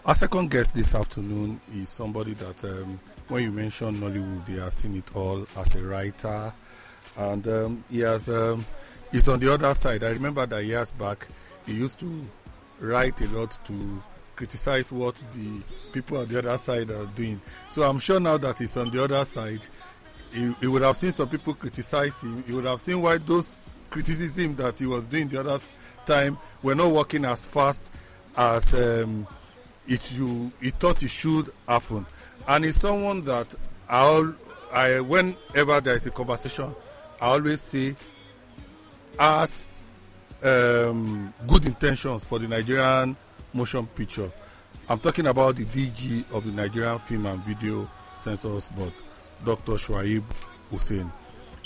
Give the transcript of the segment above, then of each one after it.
Our second guest this afternoon is somebody that, when you mention Nollywood, they have seen it all as a writer, and he has. He's on the other side. I remember that years back, he used to write a lot to criticize what the people on the other side are doing. So I'm sure now that he's on the other side, he would have seen some people criticize him. He would have seen why those criticism that he was doing the other time were not working as fast as he thought it should happen. And he's someone that whenever there is a conversation, I always say has good intentions for the Nigerian motion picture. I'm talking about the DG of the Nigerian Film and Video Censors Board, Dr. Shuaibu Hussein.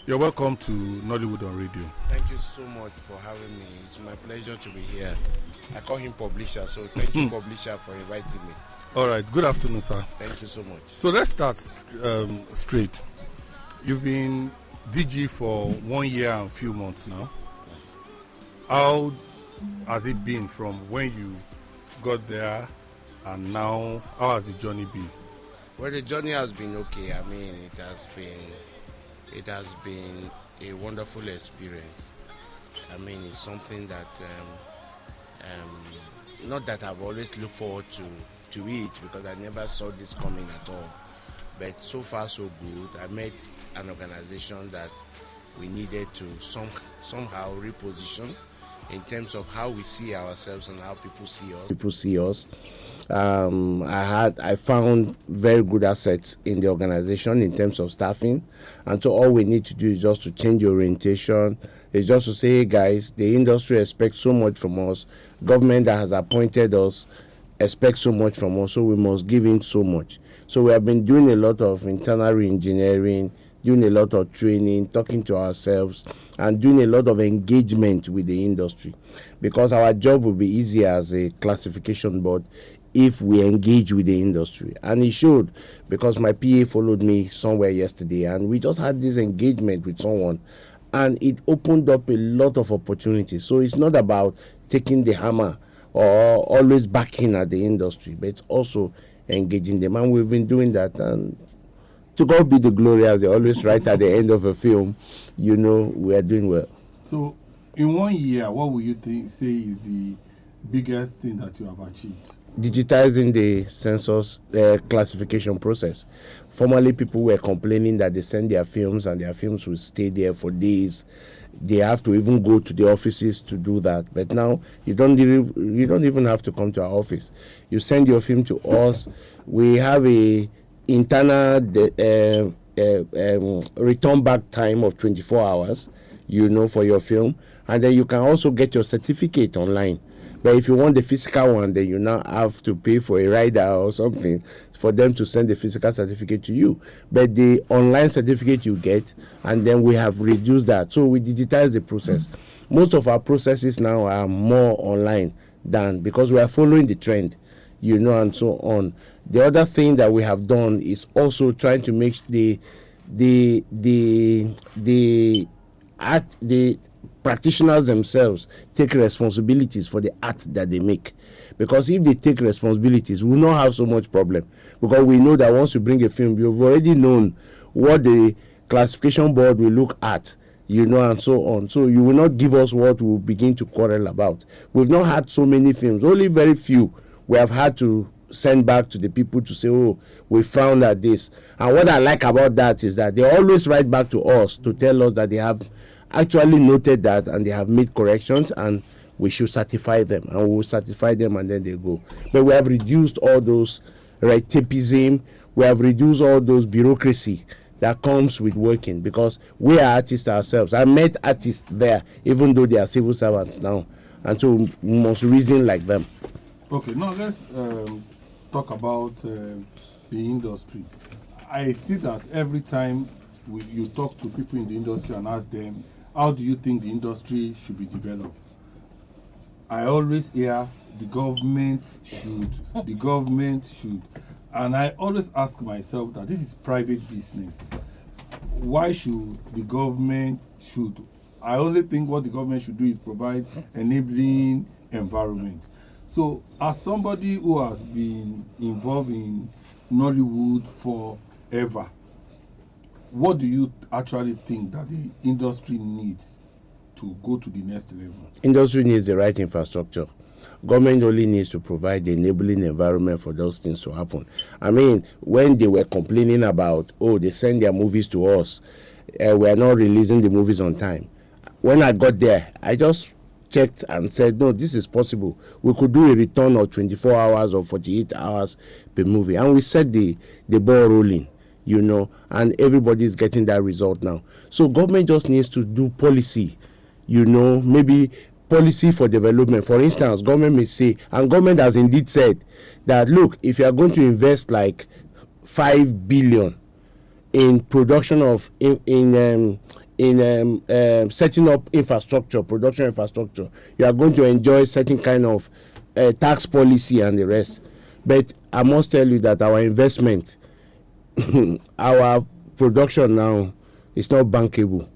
You're welcome to Nollywood on Radio. Thank you so much for having me. It's my pleasure to be here. I call him Publisher, so thank you, Publisher, for inviting me. All right. Good afternoon, sir. Thank you so much. So let's start straight. You've been DG for 1 year and a few months now. How has it been from when you got there and now? How has the journey been? Well, the journey has been okay. I mean, it has been a wonderful experience. I mean, it's something that not that I've always looked forward to it, because I never saw this coming at all. But so far so good. I met an organization that we needed to somehow reposition in terms of how we see ourselves and how people see us. I found very good assets in the organization in terms of staffing, and so all we need to do is just to change the orientation. It's just to say, hey guys, the industry expects so much from us. Government that has appointed us expects so much from us, so we must give in so much. So we have been doing a lot of internal re-engineering, doing a lot of training, talking to ourselves, and doing a lot of engagement with the industry, because our job will be easier as a classification board if we engage with the industry. And it should, because my PA followed me somewhere yesterday, and we just had this engagement with someone, and it opened up a lot of opportunities. So it's not about taking the hammer or always backing at the industry, but it's also engaging them, and we've been doing that. And to God be the glory, as they always write at the end of a film, we are doing well. So, in 1 year, what would you say is the biggest thing that you have achieved? Digitizing the census classification process. Formerly, people were complaining that they send their films and their films will stay there for days. They have to even go to the offices to do that. But now you don't even have to come to our office. You send your film to us. We have a internal return back time of 24 hours, for your film, and then you can also get your certificate online. But if you want the physical one, then you now have to pay for a rider or something for them to send the physical certificate to you. But the online certificate you get, and then we have reduced that. So we digitize the process. Most of our processes now are more online because we are following the trend, and so on. The other thing that we have done is also trying to make the practitioners themselves take responsibilities for the art that they make. Because if they take responsibilities, we will not have so much problem. Because we know that once you bring a film, you've already known what the classification board will look at, and so on. So you will not give us what we will begin to quarrel about. We've not had so many films, only very few we have had to send back to the people to say, oh, we found that this. And what I like about that is that they always write back to us to tell us that they have actually noted that and they have made corrections, and we should certify them, and we will certify them, and then they go. But we have reduced all those red tapeism, we have reduced all those bureaucracy that comes with working, because we are artists ourselves. I met artists there, even though they are civil servants now, and so we must reason like them. Okay, now let's talk about the industry. I see that every time you talk to people in the industry and ask them, how do you think the industry should be developed? I always hear the government should. And I always ask myself that this is private business. Why should the government should? I only think what the government should do is provide enabling environment. So, as somebody who has been involved in Nollywood forever, what do you actually think that the industry needs to go to the next level? Industry needs the right infrastructure. Government only needs to provide the enabling environment for those things to happen. I mean, when they were complaining about, they send their movies to us, we are not releasing the movies on time. When I got there, I just checked and said, no, this is possible. We could do a return of 24 hours or 48 hours per movie. And we set the ball rolling, and everybody is getting that result now. So government just needs to do policy, maybe policy for development. For instance, government may say, and government has indeed said, that look, if you are going to invest like 5 billion in production of setting up infrastructure, production infrastructure, you are going to enjoy certain kind of tax policy and the rest. But I must tell you that our investment, our production now is not bankable.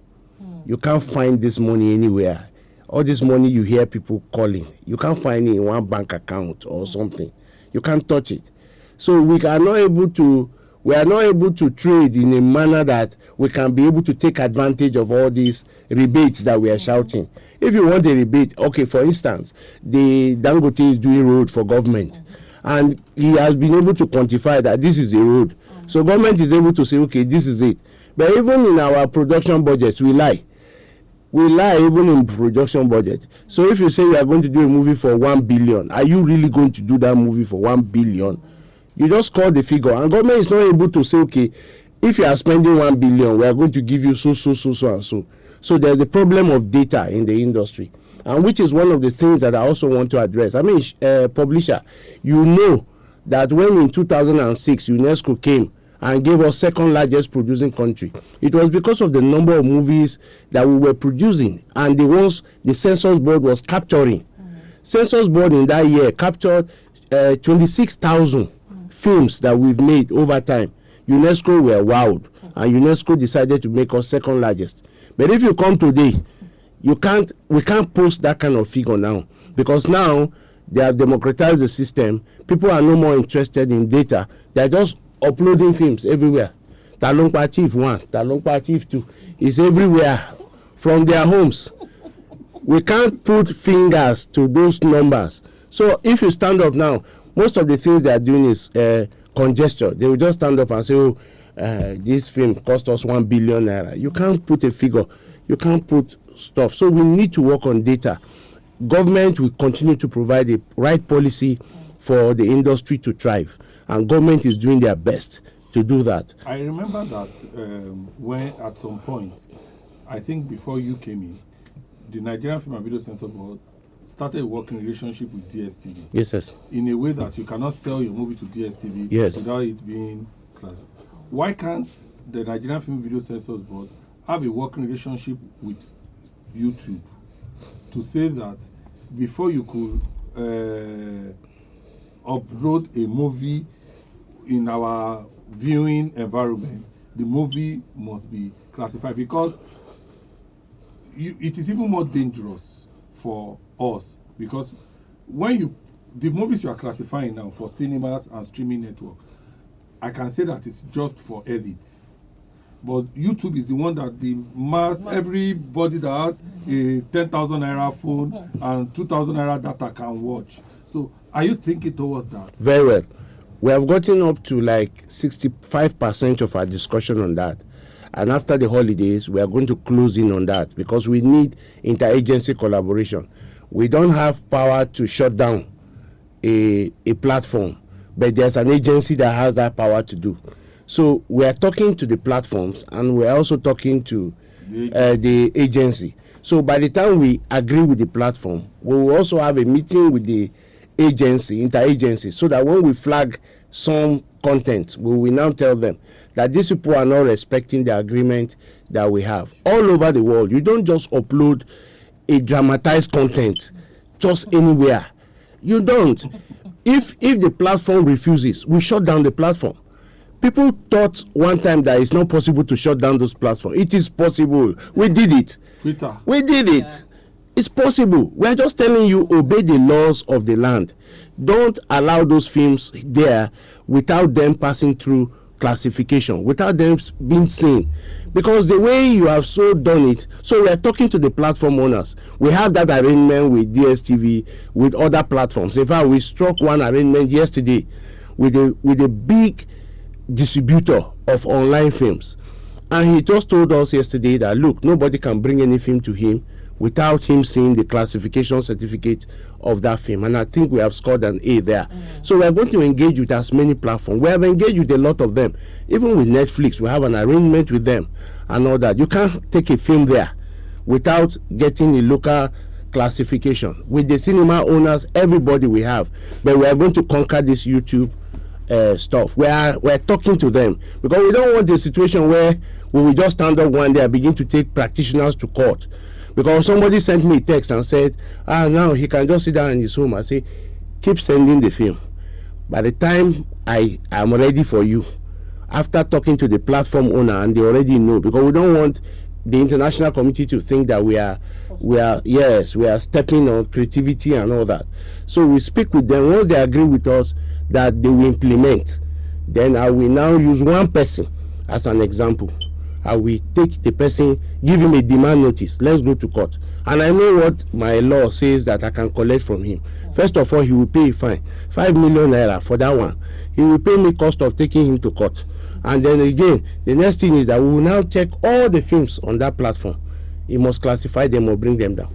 You can't find this money anywhere. All this money you hear people calling, you can't find it in one bank account or something. You can't touch it. So we are not able to trade in a manner that we can be able to take advantage of all these rebates that we are shouting. If you want a rebate, okay, for instance, the Dangote is doing road for government, and he has been able to quantify that this is a road. So government is able to say, okay, this is it. But even in our production budgets, we lie. We lie even in production budget. So if you say you are going to do a movie for 1 billion, are you really going to do that movie for 1 billion? You just call the figure, and government is not able to say, okay, if you are spending 1 billion, we are going to give you so and so. So there's the problem of data in the industry, and which is one of the things that I also want to address. I mean, publisher, you know that when in 2006 UNESCO came and gave us second largest producing country, it was because of the number of movies that we were producing and the ones the census board was capturing. Census board in that year captured 26,000 films that we've made over time. UNESCO were wowed, and UNESCO decided to make us second largest. But if you come today, we can't post that kind of figure now, because now they have democratized the system. People are no more interested in data. They are just uploading films everywhere. Talongpa Chief 1, Talongpa Chief 2 is everywhere from their homes. We can't put fingers to those numbers. So if you stand up now, most of the things they are doing is congestion. They will just stand up and say, this film cost us 1 billion naira. You can't put a figure. You can't put stuff. So we need to work on data. Government will continue to provide the right policy for the industry to thrive, and government is doing their best to do that. I remember that when at some point, I think before you came in, the Nigerian Film and Video Censor Board started a working relationship with DSTV. Yes. In a way that you cannot sell your movie to DSTV without it being classified. Why can't the Nigerian Film and Video Censors Board have a working relationship with YouTube to say that before you could upload a movie in our viewing environment, the movie must be classified? Because it is even more dangerous for us, because when the movies you are classifying now for cinemas and streaming network, I can say that it's just for elites. But YouTube is the one that the mass, everybody that has a 10,000 naira phone and 2,000 naira data can watch. So are you thinking towards that? Very well. We have gotten up to like 65% of our discussion on that. And after the holidays, we are going to close in on that, because we need interagency collaboration. We don't have power to shut down a platform, but there's an agency that has that power to do. So we are talking to the platforms, and we're also talking to the agency. So by the time we agree with the platform, we will also have a meeting with the agency, interagency, so that when we flag some content, we will now tell them that these people are not respecting the agreement that we have. All over the world, you don't just upload a dramatized content just anywhere. You don't. If the platform refuses, we shut down the platform. People thought one time that it's not possible to shut down those platforms. It is possible. We did it. Twitter. We did it. It's possible. We're just telling you, obey the laws of the land. Don't allow those films there without them passing through classification, without them being seen. Because the way you have so done it, so we are talking to the platform owners. We have that arrangement with DSTV, with other platforms. In fact, we struck one arrangement yesterday with a big distributor of online films. And he just told us yesterday that, look, nobody can bring any film to him without him seeing the classification certificate of that film. And I think we have scored an A there. So we are going to engage with as many platforms. We have engaged with a lot of them. Even with Netflix, we have an arrangement with them and all that. You can't take a film there without getting a local classification. With the cinema owners, everybody we have. But we are going to conquer this YouTube stuff. We're talking to them, because we don't want a situation where we will just stand up one day and begin to take practitioners to court. Because somebody sent me a text and said, now he can just sit down in his home. I say, keep sending the film. By the time I am ready for you, after talking to the platform owner, and they already know, because we don't want the international community to think that we are stepping on creativity and all that. So we speak with them. Once they agree with us that they will implement, then I will now use one person as an example. I will take the person, give him a demand notice. Let's go to court. And I know what my law says that I can collect from him. First of all, he will pay a fine, 5 million naira for that one. He will pay me cost of taking him to court. And then again, the next thing is that we will now check all the films on that platform. He must classify them or bring them down.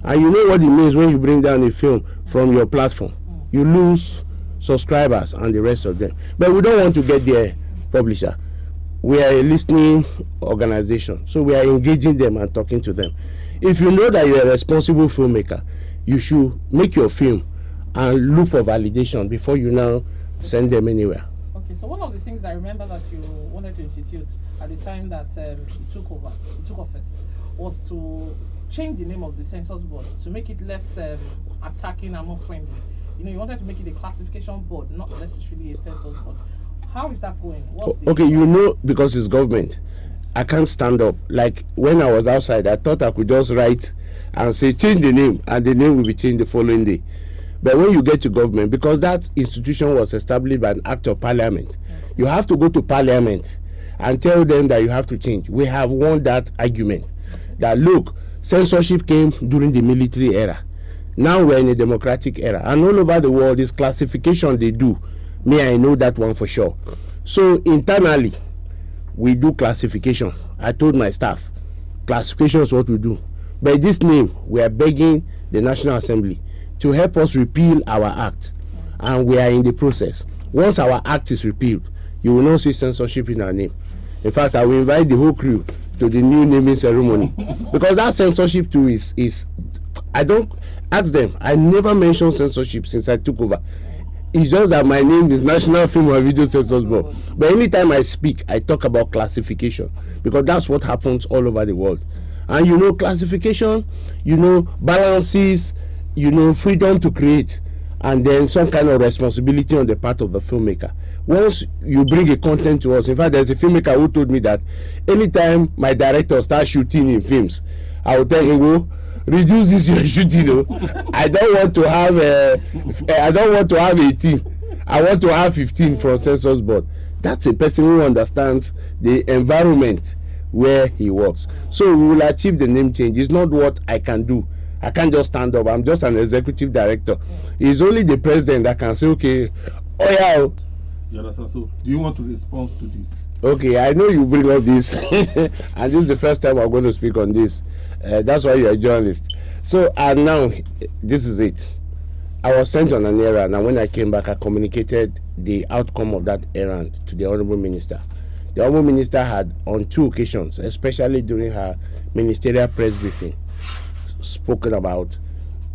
And you know what it means when you bring down a film from your platform. You lose subscribers and the rest of them. But we don't want to get their publisher. We are a listening organization, so we are engaging them and talking to them. If you know that you're a responsible filmmaker, you should make your film and look for validation before you now send them anywhere. Okay, so one of the things I remember that you wanted to institute at the time that you took office, was to change the name of the census board to make it less attacking and more friendly. You wanted to make it a classification board, not necessarily a census board. How is that going? Okay, because it's government. Yes. I can't stand up. Like when I was outside, I thought I could just write and say change the name, and the name will be changed the following day. But when you get to government, because that institution was established by an act of parliament, you have to go to parliament and tell them that you have to change. We have won that argument. That look, censorship came during the military era. Now we're in a democratic era, and all over the world, this classification they do. Me, I know that one for sure. So internally, we do classification. I told my staff, classification is what we do. By this name, we are begging the National Assembly to help us repeal our act. And we are in the process. Once our act is repealed, you will not see censorship in our name. In fact, I will invite the whole crew to the new naming ceremony. Because that censorship too is I don't ask them. I never mentioned censorship since I took over. It's just that my name is National Film and Video Census Board. But anytime I speak, I talk about classification, because that's what happens all over the world. And classification, balances, freedom to create, and then some kind of responsibility on the part of the filmmaker. Once you bring a content to us, in fact, there's a filmmaker who told me that anytime my director starts shooting in films, I will tell him, reduce this your shooting. I don't want to have 18. I want to have 15 from census board. That's a person who understands the environment where he works. So we will achieve the name change. It's not what I can do. I can't just stand up. I'm just an executive director. It's only the president that can say, okay, You understand? So do you want to respond to this? Okay, I know you bring up this, and this is the first time I'm going to speak on this. That's why you're a journalist. So, and now, this is it. I was sent on an errand, and when I came back, I communicated the outcome of that errand to the Honorable Minister. The Honorable Minister had, on 2 occasions, especially during her ministerial press briefing, spoken about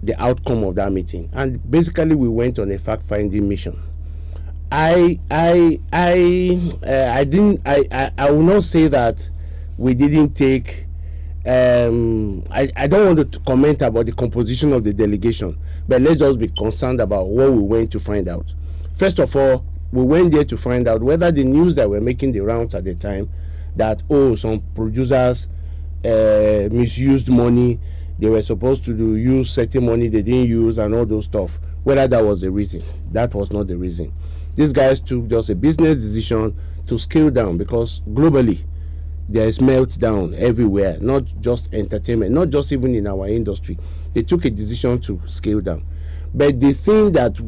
the outcome of that meeting. And basically, we went on a fact-finding mission. I will not say that we didn't take. I don't want to comment about the composition of the delegation, but let's just be concerned about what we went to find out. First of all, we went there to find out whether the news that were making the rounds at the time, that some producers misused money, they were supposed to use certain money they didn't use and all those stuff. Whether that was the reason, that was not the reason. These guys took just a business decision to scale down, because globally there is meltdown everywhere, not just entertainment, not just even in our industry. They took a decision to scale down. But the thing that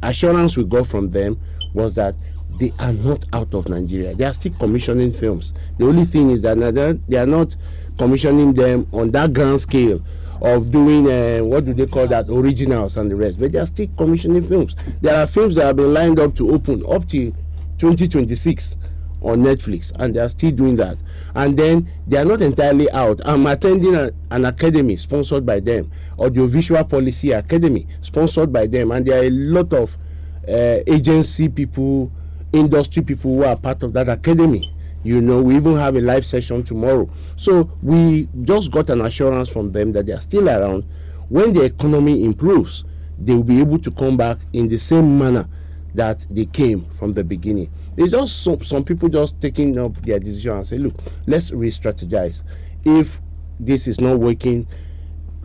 assurance we got from them was that they are not out of Nigeria. They are still commissioning films. The only thing is that they are not commissioning them on that grand scale of doing what do they call that, originals and the rest. But they are still commissioning films. There are films that have been lined up to open up to 2026 on Netflix, and they are still doing that. And then they are not entirely out. I'm attending an academy sponsored by them, Audiovisual Policy Academy sponsored by them, and there are a lot of agency people, industry people who are part of that academy. We even have a live session tomorrow. So we just got an assurance from them that they are still around. When the economy improves, they will be able to come back in the same manner that they came from the beginning. It's just some people just taking up their decision and say, look, let's re-strategize. If this is not working,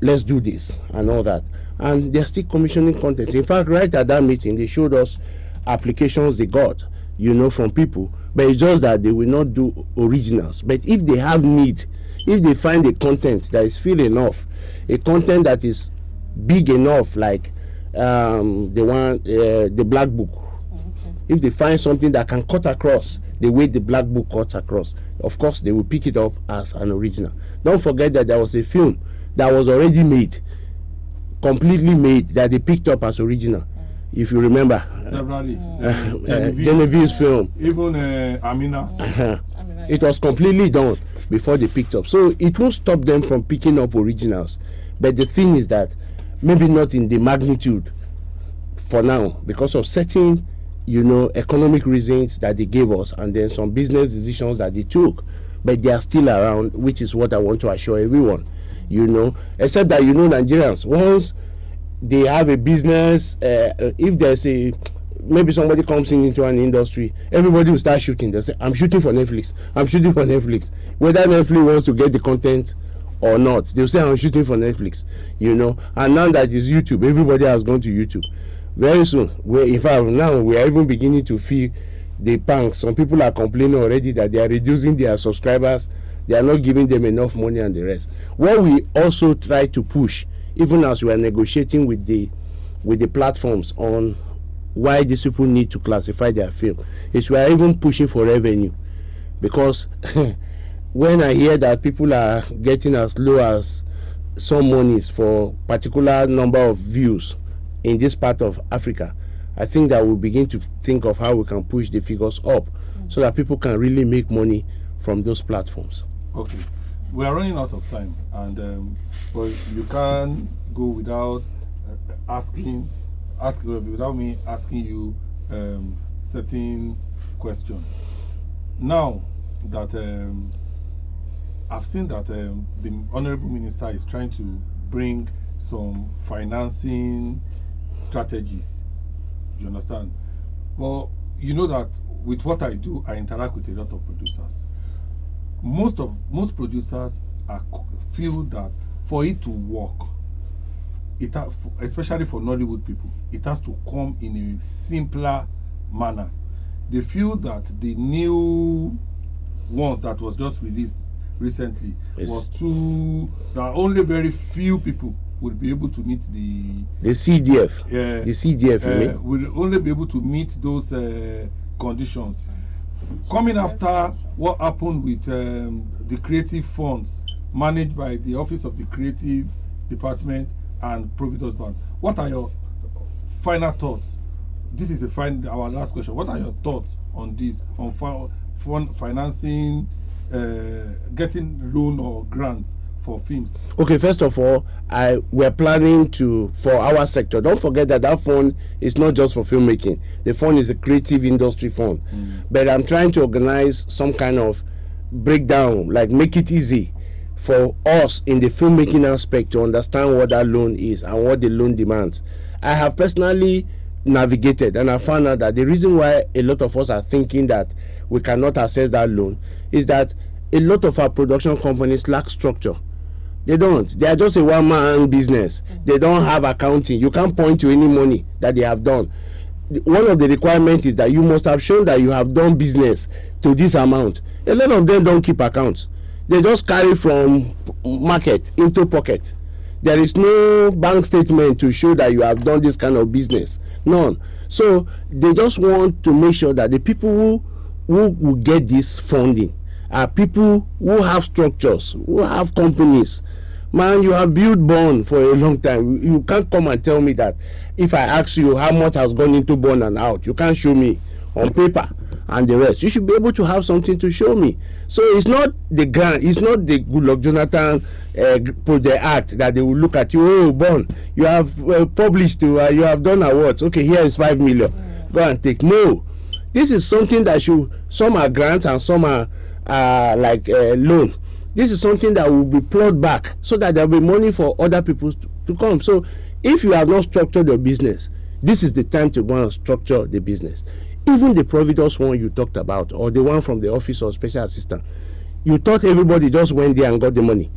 let's do this and all that. And they're still commissioning content. In fact, right at that meeting, they showed us applications they got, from people. But it's just that they will not do originals. But if they have need, if they find a content that is full enough, a content that is big enough, like the Black Book, if they find something that can cut across the way the Black Book cuts across, of course they will pick it up as an original. Don't forget that there was a film that was already made, completely made, that they picked up as original. If you remember, Genevieve's film, even Amina, it was completely done before they picked up. So it won't stop them from picking up originals. But the thing is that maybe not in the magnitude for now, because of certain economic reasons that they gave us, and then some business decisions that they took. But they are still around, which is what I want to assure everyone. Except that Nigerians, once they have a business, if there's maybe somebody comes into an industry, everybody will start shooting. They'll say, I'm shooting for Netflix. Whether Netflix wants to get the content or not, they'll say, I'm shooting for Netflix. And now that it's YouTube, everybody has gone to YouTube. Very soon, now we are even beginning to feel the pang. Some people are complaining already that they are reducing their subscribers. They are not giving them enough money and the rest. What we also try to push, even as we are negotiating with the platforms on why these people need to classify their film, is we are even pushing for revenue. Because when I hear that people are getting as low as some monies for particular number of views in this part of Africa, I think that we'll begin to think of how we can push the figures up so that people can really make money from those platforms. Okay, we are running out of time, and but you can't go without without me asking you certain question. Now that I've seen that the Honorable Minister is trying to bring some financing strategies, you understand? Well, you know that with what I do, I interact with a lot of producers. Most producers feel that for it to work, especially for Nollywood people, it has to come in a simpler manner. They feel that the new ones that was just released recently was too, that only very few people would be able to meet the CDF. The CDF will only be able to meet those conditions. Coming after what happened with the creative funds managed by the Office of the Creative Department and Providence Bank, what are your final thoughts? This is our last question. What are your thoughts on this, on financing, getting loan or grants for films? Okay, first of all, we're planning for our sector. Don't forget that fund is not just for filmmaking. The fund is a creative industry fund. But I'm trying to organize some kind of breakdown, like make it easy for us in the filmmaking aspect to understand what that loan is and what the loan demands. I have personally navigated, and I found out that the reason why a lot of us are thinking that we cannot access that loan is that a lot of our production companies lack structure. They don't. They are just a one-man business. They don't have accounting. You can't point to any money that they have done. One of the requirements is that you must have shown that you have done business to this amount. A lot of them don't keep accounts. They just carry from market into pocket. There is no bank statement to show that you have done this kind of business. None. So they just want to make sure that the people who will get this funding are people who have structures, who have companies. Man, you have built bond for a long time. You can't come and tell me that if I ask you how much has gone into bond and out, you can't show me on paper and the rest. You should be able to have something to show me. So it's not the grant, it's not the Goodluck Jonathan Project Act that they will look at you. Oh, bond, you have published, you have done awards. Okay, here is 5 million. Go and take. No, this is something that some are grants and some are loan. This is something that will be plowed back so that there will be money for other people to come. So if you have not structured your business, this is the time to go and structure the business. Even the Providence one you talked about, or the one from the office of special assistant, you thought everybody just went there and got the money.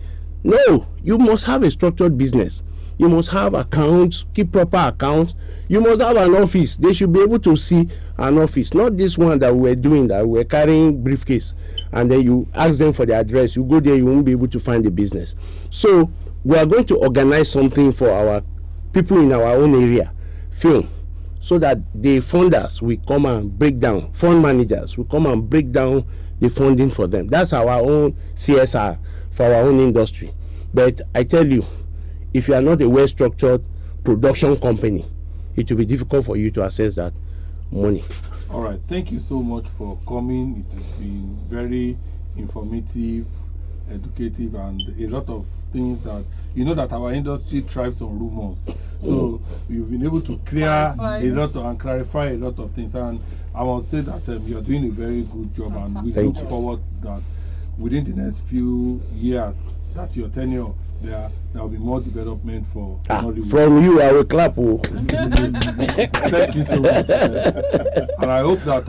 No, you must have a structured business. You must have accounts, keep proper accounts. You must have an office. They should be able to see an office, not this one that we're doing, that we're carrying briefcase, and then you ask them for the address. You go there, you won't be able to find the business. So we are going to organize something for our people in our own area, film, so that the funders will come and break down, fund managers will come and break down the funding for them. That's our own CSR for our own industry. But I tell you, if you are not a well-structured production company, it will be difficult for you to access that money. All right. Thank you so much for coming. It has been very informative, educative, and a lot of things that, you know, that our industry thrives on rumors. So you've been able to clear and clarify a lot of things. And I must say that you're doing a very good job. Fantastic. And we look forward that within the next few years, that your tenure, there will be more development for Nollywood. From you, I will clap. Thank you so much. And I hope that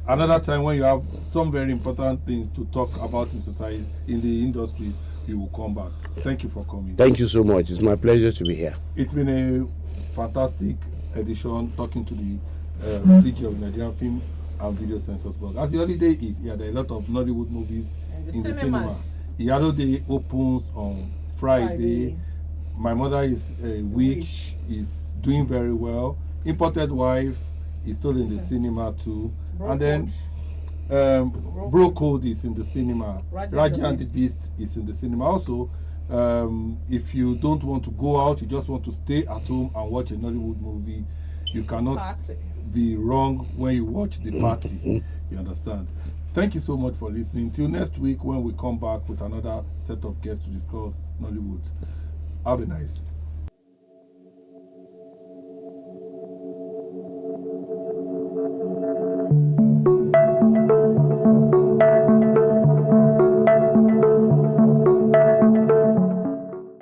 another time when you have some very important things to talk about in society, in the industry, you will come back. Thank you for coming. Thank you so much. It's my pleasure to be here. It's been a fantastic edition talking to the CG of Nigerian Film and Video Censors Board. As the holiday is here, there are a lot of Nollywood movies in the cinema. Iyalo Day opens on Friday. My mother is a witch, is doing very well. Imported Wife is still in the cinema too. And then Bro Code is in the cinema. Raja and the Beast is in the cinema. Also, if you don't want to go out, you just want to stay at home and watch a Nollywood movie, you cannot be wrong when you watch The Party. You understand? Thank you so much for listening. Till next week when we come back with another set of guests to discuss Nollywood. Have a nice